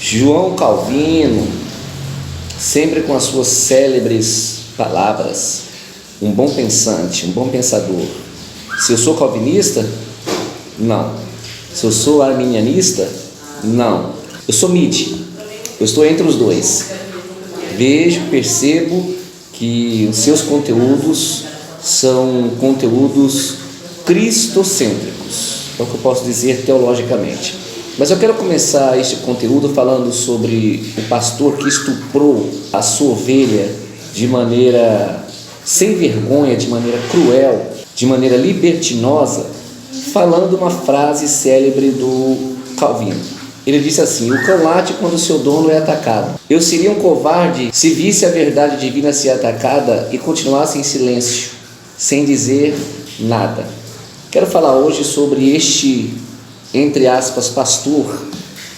João Calvino, sempre com as suas célebres palavras, um bom pensante, um bom pensador. Se eu sou calvinista? Não. Se eu sou arminianista? Não. Eu sou mid, eu estou entre os dois. Vejo, percebo que os seus conteúdos são conteúdos cristocêntricos, é o que eu posso dizer teologicamente. Mas eu quero começar este conteúdo falando sobre o pastor que estuprou a sua ovelha de maneira sem vergonha, de maneira cruel, de maneira libertinosa, falando uma frase célebre do Calvino. Ele disse assim: o cão late quando o seu dono é atacado. Eu seria um covarde se visse a verdade divina ser atacada e continuasse em silêncio, sem dizer nada. Quero falar hoje sobre este, entre aspas, pastor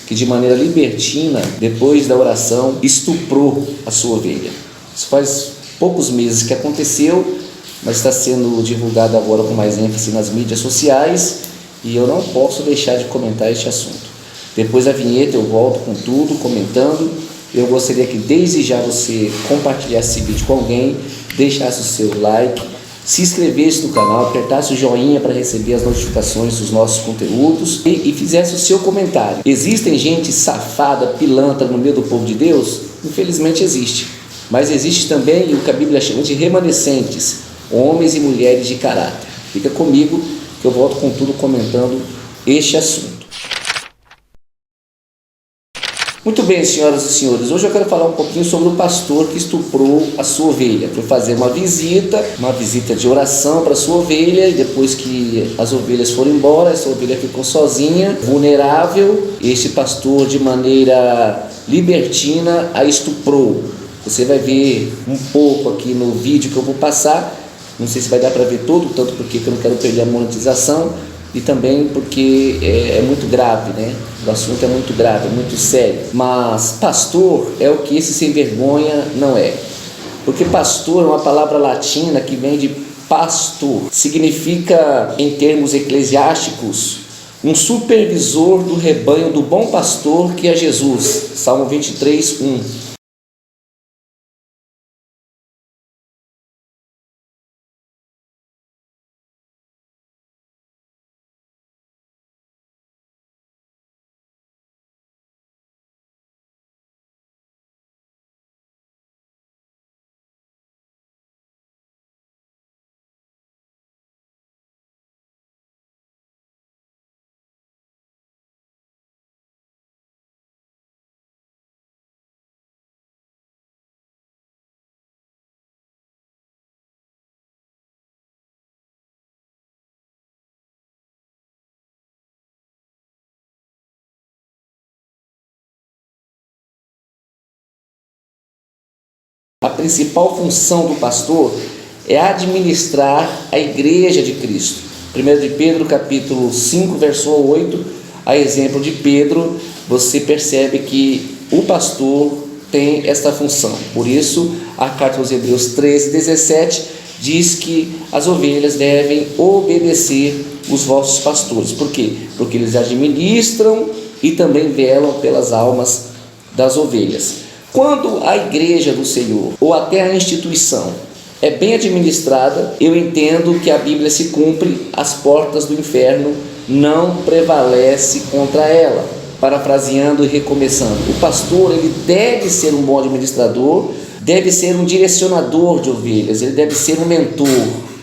que de maneira libertina, depois da oração, estuprou a sua ovelha. Isso faz poucos meses que aconteceu, mas está sendo divulgado agora com mais ênfase nas mídias sociais e eu não posso deixar de comentar este assunto. Depois da vinheta eu volto com tudo, comentando. Eu gostaria que desde já você compartilhasse esse vídeo com alguém, deixasse o seu like, se inscrevesse no canal, apertasse o joinha para receber as notificações dos nossos conteúdos e fizesse o seu comentário. Existem gente safada, pilantra no meio do povo de Deus? Infelizmente existe. Mas existe também o que a Bíblia chama de remanescentes, homens e mulheres de caráter. Fica comigo que eu volto com tudo comentando este assunto. Muito bem, senhoras e senhores, hoje eu quero falar um pouquinho sobre o pastor que estuprou a sua ovelha. Foi fazer uma visita de oração para a sua ovelha, e depois que as ovelhas foram embora, essa ovelha ficou sozinha, vulnerável. Este pastor, de maneira libertina, a estuprou. Você vai ver um pouco aqui no vídeo que eu vou passar. Não sei se vai dar para ver todo, tanto porque eu não quero perder a monetização e também porque é muito grave, né? O assunto é muito grave, é muito sério. Mas pastor é o que esse sem vergonha não é. Porque pastor é uma palavra latina que vem de pastor. Significa, em termos eclesiásticos, um supervisor do rebanho do bom pastor que é Jesus. Salmo 23, 1. A principal função do pastor é administrar a igreja de Cristo. 1 de Pedro, capítulo 5, verso 8, a exemplo de Pedro, você percebe que o pastor tem esta função. Por isso, a carta aos Hebreus 13, 17 diz que as ovelhas devem obedecer os vossos pastores. Por quê? Porque eles administram e também velam pelas almas das ovelhas. Quando a igreja do Senhor, ou até a instituição, é bem administrada, eu entendo que a Bíblia se cumpre, as portas do inferno não prevalecem contra ela. Parafraseando e recomeçando, o pastor ele deve ser um bom administrador, deve ser um direcionador de ovelhas, ele deve ser um mentor,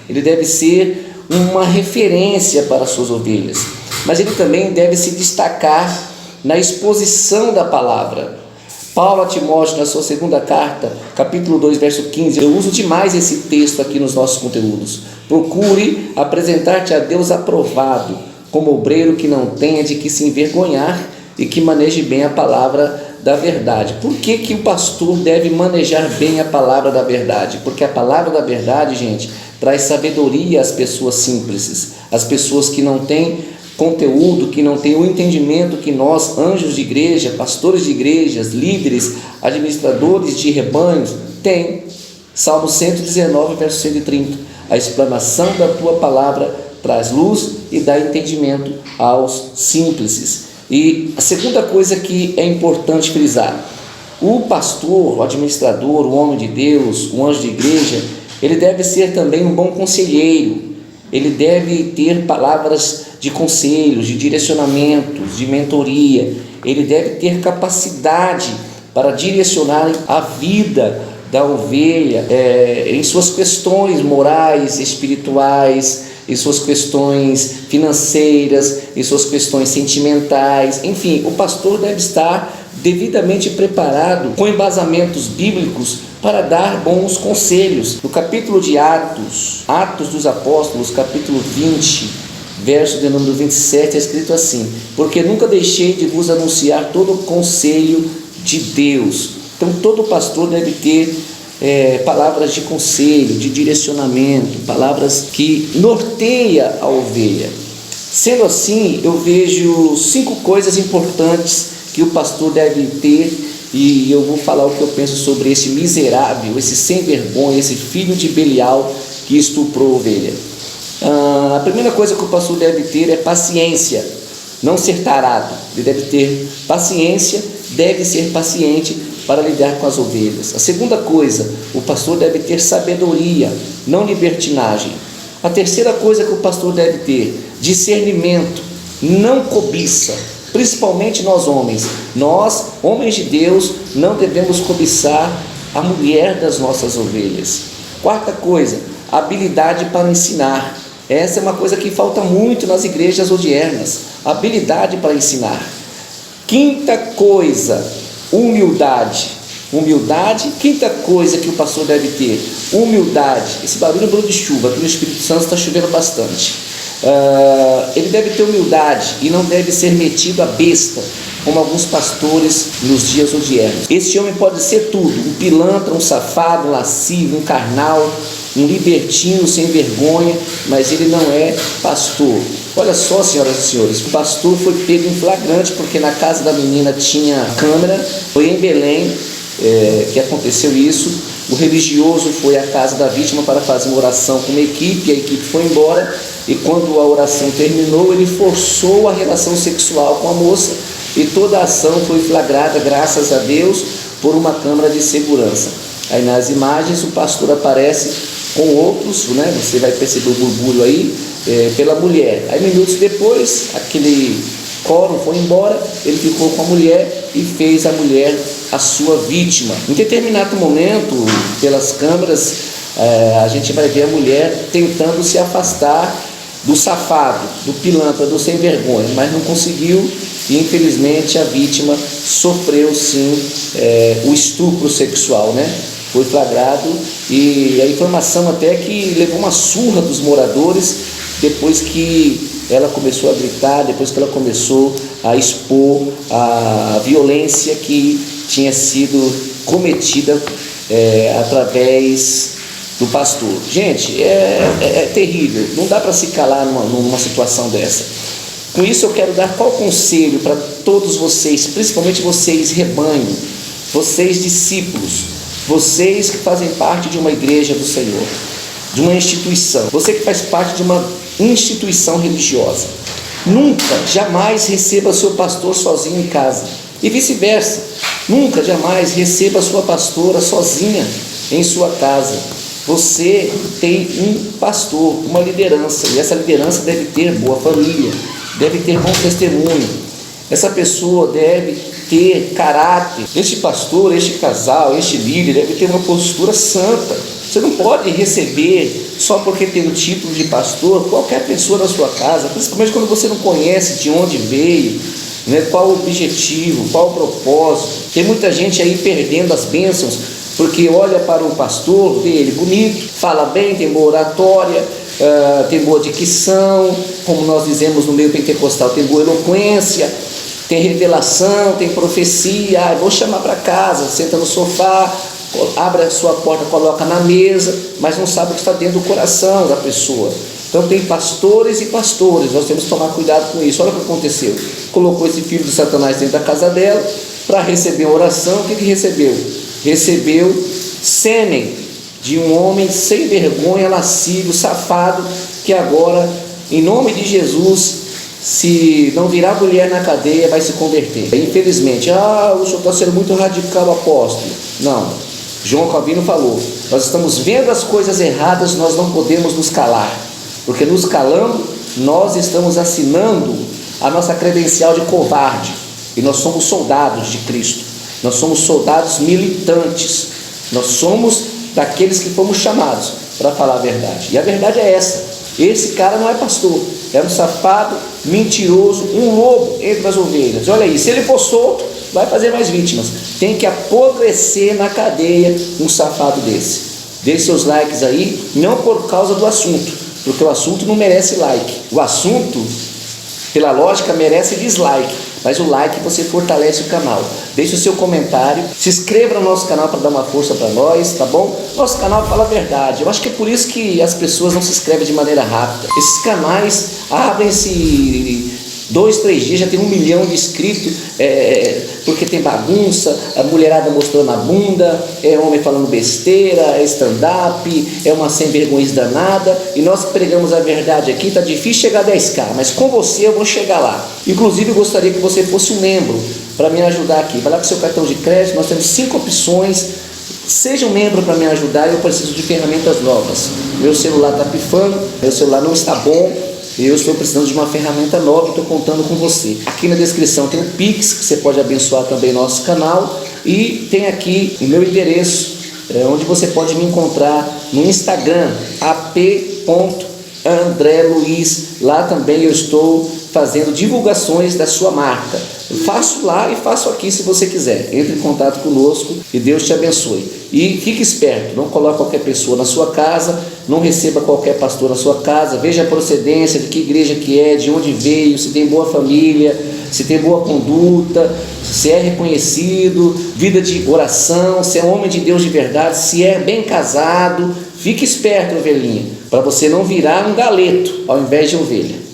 ele deve ser uma referência para as suas ovelhas, mas ele também deve se destacar na exposição da palavra. Paulo a Timóteo, na sua segunda carta, capítulo 2, verso 15, eu uso demais esse texto aqui nos nossos conteúdos. Procure apresentar-te a Deus aprovado, como obreiro que não tenha de que se envergonhar e que maneje bem a palavra da verdade. Por que que o pastor deve manejar bem a palavra da verdade? Porque a palavra da verdade, gente, traz sabedoria às pessoas simples, às pessoas que não têm conteúdo, que não tem o entendimento que nós, anjos de igreja, pastores de igrejas, líderes, administradores de rebanhos, tem. Salmo 119, verso 130. A explanação da tua palavra traz luz e dá entendimento aos simples. E a segunda coisa que é importante frisar: o pastor, o administrador, o homem de Deus, o anjo de igreja, ele deve ser também um bom conselheiro. Ele deve ter palavras de conselhos, de direcionamentos, de mentoria. Ele deve ter capacidade para direcionar a vida da ovelha em suas questões morais, espirituais, em suas questões financeiras, em suas questões sentimentais. Enfim, o pastor deve estar devidamente preparado, com embasamentos bíblicos, para dar bons conselhos. No capítulo de Atos dos Apóstolos, capítulo 20, verso de número 27, é escrito assim: porque nunca deixei de vos anunciar todo o conselho de Deus. Então todo pastor deve ter palavras de conselho, de direcionamento, palavras que norteiam a ovelha. Sendo assim, eu vejo 5 coisas importantes que o pastor deve ter, e eu vou falar o que eu penso sobre esse miserável, esse sem vergonha, esse filho de Belial que estuprou a ovelha. A primeira coisa que o pastor deve ter é paciência, não ser tarado. Ele deve ter paciência, deve ser paciente para lidar com as ovelhas. A segunda coisa, o pastor deve ter sabedoria, não libertinagem. A terceira coisa que o pastor deve ter, discernimento, não cobiça. Principalmente nós homens, homens de Deus, não devemos cobiçar a mulher das nossas ovelhas. Quarta coisa, habilidade para ensinar. Essa é uma coisa que falta muito nas igrejas odiernas, habilidade para ensinar. Quinta coisa, humildade. Quinta coisa que o pastor deve ter, humildade. Esse barulho é barulho de chuva, aqui no Espírito Santo está chovendo bastante. Ele deve ter humildade e não deve ser metido a besta, como alguns pastores nos dias odiernos. Esse homem pode ser tudo: um pilantra, um safado, um lascivo, um carnal, um libertino sem vergonha, mas ele não é pastor. Olha só, senhoras e senhores, o pastor foi pego em flagrante, porque na casa da menina tinha câmera. Foi em Belém que aconteceu isso. O religioso foi à casa da vítima para fazer uma oração com uma equipe, a equipe foi embora, e quando a oração terminou, ele forçou a relação sexual com a moça, e toda a ação foi flagrada, graças a Deus, por uma câmera de segurança. Aí nas imagens o pastor aparece com outros, você vai perceber o burburinho aí, pela mulher. Aí minutos depois, aquele quórum foi embora, ele ficou com a mulher e fez a mulher a sua vítima. Em determinado momento, pelas câmeras, a gente vai ver a mulher tentando se afastar do safado, do pilantra, do sem vergonha, mas não conseguiu, e infelizmente a vítima sofreu sim o estupro sexual, Foi flagrado, e a informação até que levou uma surra dos moradores depois que ela começou a gritar, depois que ela começou a expor a violência que tinha sido cometida através do pastor. Gente, é terrível, não dá para se calar numa situação dessa. Com isso eu quero dar qual conselho para todos vocês, principalmente vocês rebanho, vocês discípulos, vocês que fazem parte de uma igreja do Senhor, de uma instituição, você que faz parte de uma instituição religiosa. Nunca, jamais receba seu pastor sozinho em casa, e vice-versa. Nunca, jamais receba sua pastora sozinha em sua casa. Você tem um pastor, uma liderança, e essa liderança deve ter boa família, deve ter bom testemunho. Essa pessoa deve ter caráter. Este pastor, este casal, este líder deve ter uma postura santa. Você não pode receber só porque tem o título de pastor qualquer pessoa na sua casa, principalmente quando você não conhece de onde veio, qual o objetivo, qual o propósito. Tem muita gente aí perdendo as bênçãos porque olha para o pastor, vê ele bonito, fala bem, tem boa oratória, tem boa dicção, como nós dizemos no meio pentecostal, tem boa eloquência, tem revelação, tem profecia. Vou chamar para casa, senta no sofá, abre a sua porta, coloca na mesa, mas não sabe o que está dentro do coração da pessoa. Então tem pastores e pastores, nós temos que tomar cuidado com isso. Olha o que aconteceu: colocou esse filho de Satanás dentro da casa dela para receber a oração. O que recebeu? Recebeu sêmen de um homem sem vergonha, lascivo, safado, que agora, em nome de Jesus, se não virar mulher na cadeia, vai se converter. Infelizmente, o senhor está sendo muito radical, apóstolo. Não, João Calvino falou, nós estamos vendo as coisas erradas, nós não podemos nos calar, porque nos calando, nós estamos assinando a nossa credencial de covarde, e nós somos soldados de Cristo, nós somos soldados militantes, nós somos daqueles que fomos chamados para falar a verdade, e a verdade é essa: esse cara não é pastor, é um safado, mentiroso, um lobo entre as ovelhas. Olha aí, se ele for solto, vai fazer mais vítimas. Tem que apodrecer na cadeia um safado desse. Dê seus likes aí, não por causa do assunto, porque o assunto não merece like. O assunto, pela lógica, merece dislike, mas o like você fortalece o canal. Deixe o seu comentário, se inscreva no nosso canal para dar uma força para nós, tá bom? Nosso canal fala a verdade. Eu acho que é por isso que as pessoas não se inscrevem de maneira rápida. Esses canais abrem-se 2, 3 dias, já tem 1 milhão de inscritos, porque tem bagunça, a mulherada mostrando a bunda, é homem falando besteira, é stand-up, é uma sem vergonha danada, e nós pregamos a verdade aqui. Está difícil chegar a 10k, mas com você eu vou chegar lá. Inclusive eu gostaria que você fosse um membro para me ajudar aqui. Vai lá com seu cartão de crédito, nós temos 5 opções. Seja um membro para me ajudar, eu preciso de ferramentas novas. Meu celular está pifando, meu celular não está bom, eu estou precisando de uma ferramenta nova, estou contando com você. Aqui na descrição tem o Pix, que você pode abençoar também nosso canal, e tem aqui o meu endereço, onde você pode me encontrar no Instagram, ap.andreluiz. Lá também eu estou fazendo divulgações da sua marca. Eu faço lá e faço aqui se você quiser. Entre em contato conosco e Deus te abençoe. E fique esperto, não coloque qualquer pessoa na sua casa, não receba qualquer pastor na sua casa, veja a procedência, de que igreja que é, de onde veio, se tem boa família, se tem boa conduta, se é reconhecido, vida de oração, se é homem de Deus de verdade, se é bem casado. Fique esperto, ovelhinha, para você não virar um galeto ao invés de ovelha.